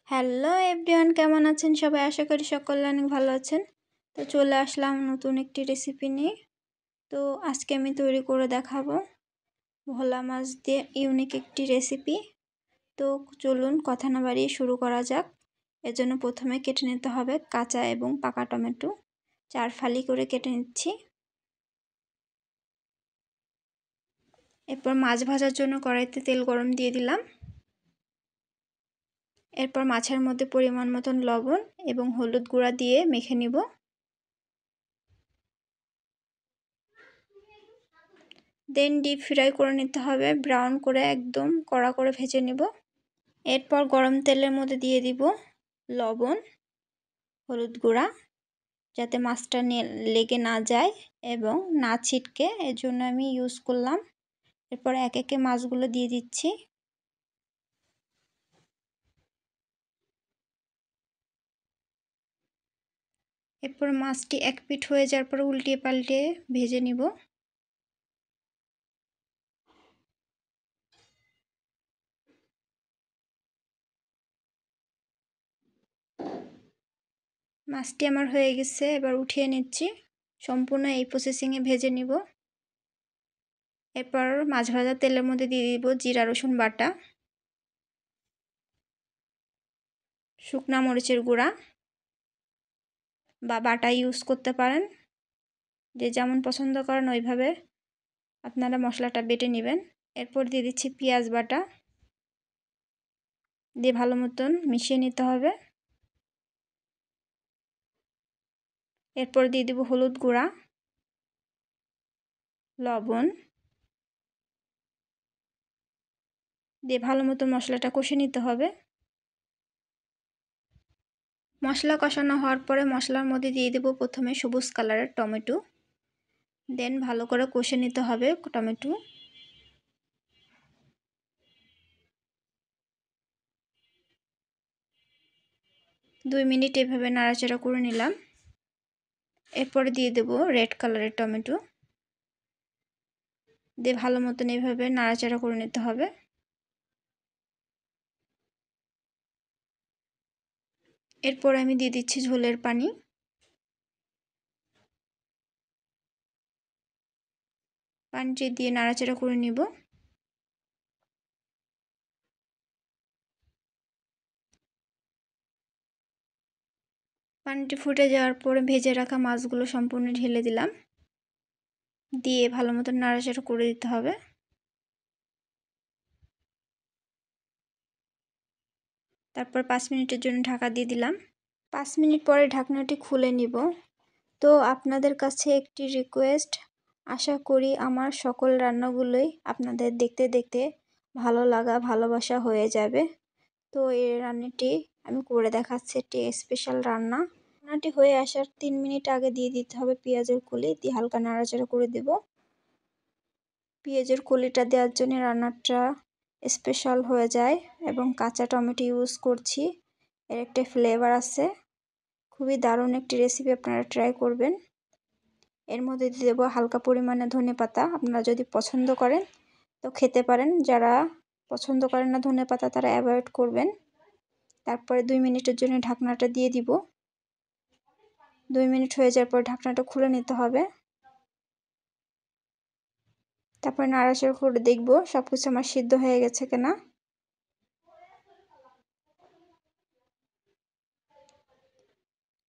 Hello everyone, কেমন আছেন সবাই? আশা করি সকলে অনেক ভালো আছেন। তো চলে আসলাম নতুন একটি রেসিপি নিয়ে। তো আজকে আমি তৈরি করে দেখাবো ভোলা মাছ দিয়ে ইউনিক একটি রেসিপি। তো চলুন কথা না বাড়িয়ে শুরু করা যাক। এর জন্য প্রথমে কেটে নিতে হবে কাঁচা এবং পাকা টমেটো। 4 ফালি করে কেটে নিচ্ছি। এরপর মাছ ভাজার জন্য কড়াইতে তেল গরম দিয়ে দিলাম। এরপর মাছের মধ্যে পরিমাণ মতন লবণ এবং হলুদ গুঁড়া দিয়ে মেখে নিব। দেন ডিপ ফ্রাই করে নিতে হবে, ব্রাউন করে একদম কড়া করে ভেজে নেব। এরপর গরম তেলের মধ্যে দিয়ে দিব লবণ, হলুদ গুঁড়া, যাতে মাছটা লেগে না যায় এবং না ছিটকে, এর জন্য আমি ইউজ করলাম। এরপর এক একে মাছগুলো দিয়ে দিচ্ছি। এরপর মাছটি এক পিঠ হয়ে যাওয়ার পর উল্টিয়ে পাল্টিয়ে ভেজে নিব। মাছটি আমার হয়ে গেছে, এবার উঠিয়ে নিচ্ছি। সম্পূর্ণ এই প্রসেসিংয়ে ভেজে নিব। এরপর মাছ ভাজা তেলের মধ্যে দিয়ে দিব জিরা রসুন বাটা, শুকনা মরিচের গুঁড়া বা বাটা ইউজ করতে পারেন, যে যেমন পছন্দ করেন ওইভাবে আপনারা মশলাটা বেটে নেবেন। এরপর দিয়ে দিচ্ছি পেঁয়াজ বাটা, দিয়ে ভালো মতন মিশিয়ে নিতে হবে। এরপর দিয়ে দিব হলুদ গুঁড়া, লবণ, দিয়ে ভালো মতো মশলাটা কষে নিতে হবে। মশলা কষানো হওয়ার পরে মশলার মধ্যে দিয়ে দেব প্রথমে সবুজ কালারের টমেটো, দেন ভালো করে কষে নিতে হবে টমেটো। দুই মিনিট এভাবে নাড়াচাড়া করে নিলাম। এরপরে দিয়ে দেব রেড কালারের টমেটো, দিয়ে ভালো মতন এভাবে নাড়াচাড়া করে নিতে হবে। এরপর আমি দিয়ে দিচ্ছি ঝোলের পানি। পানিটি দিয়ে নাড়াচাড়া করে নিব। পানিটি ফুটে যাওয়ার পরে ভেজে রাখা মাছগুলো সম্পূর্ণ ঢেলে দিলাম, দিয়ে ভালো মতো নাড়াচাড়া করে দিতে হবে। তারপর 5 মিনিটের জন্য ঢাকা দিয়ে দিলাম। 5 মিনিট পরে ঢাকনাটি খুলে নিব। তো আপনাদের কাছে একটি রিকোয়েস্ট, আশা করি আমার সকল রান্নাগুলোই আপনাদের দেখতে দেখতে ভালো লাগা ভালোবাসা হয়ে যাবে। তো এই রান্নাটি আমি করে দেখাচ্ছি, একটি স্পেশাল রান্না। রান্নাটি হয়ে আসার 3 মিনিট আগে দিয়ে দিতে হবে পেঁয়াজের কলি, দিয়ে হালকা নাড়াচাড়া করে দেব। পেঁয়াজের কলিটা দেওয়ার জন্য রান্নাটা স্পেশাল হয়ে যায়, এবং কাঁচা টমেটো ইউজ করছি, এর একটা ফ্লেভার আছে। খুবই দারুণ একটি রেসিপি, আপনারা ট্রাই করবেন। এর মধ্যে দিয়ে দেবো হালকা পরিমাণে ধনেপাতা, আপনারা যদি পছন্দ করেন তো খেতে পারেন, যারা পছন্দ করেন না ধনেপাতা তারা অ্যাভয়েড করবেন। তারপরে 2 মিনিটের জন্য ঢাকনাটা দিয়ে দিব। 2 মিনিট হয়ে যাওয়ার পর ঢাকনাটা খুলে নিতে হবে। তারপরে নাড়াচাড়া করে দেখব সব কিছু আমার সিদ্ধ হয়ে গেছে কিনা।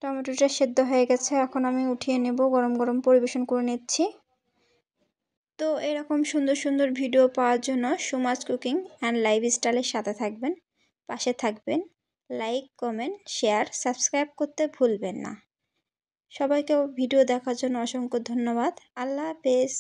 টমেটোটা সেদ্ধ হয়ে গেছে, এখন আমি উঠিয়ে নেব, গরম গরম পরিবেশন করে নিচ্ছি। তো এরকম সুন্দর সুন্দর ভিডিও পাওয়ার জন্য সুমাস কুকিং অ্যান্ড লাইফস্টাইলের সাথে থাকবেন, পাশে থাকবেন। লাইক, কমেন্ট, শেয়ার, সাবস্ক্রাইব করতে ভুলবেন না। সবাইকে ভিডিও দেখার জন্য অসংখ্য ধন্যবাদ। আল্লাহ হাফেজ।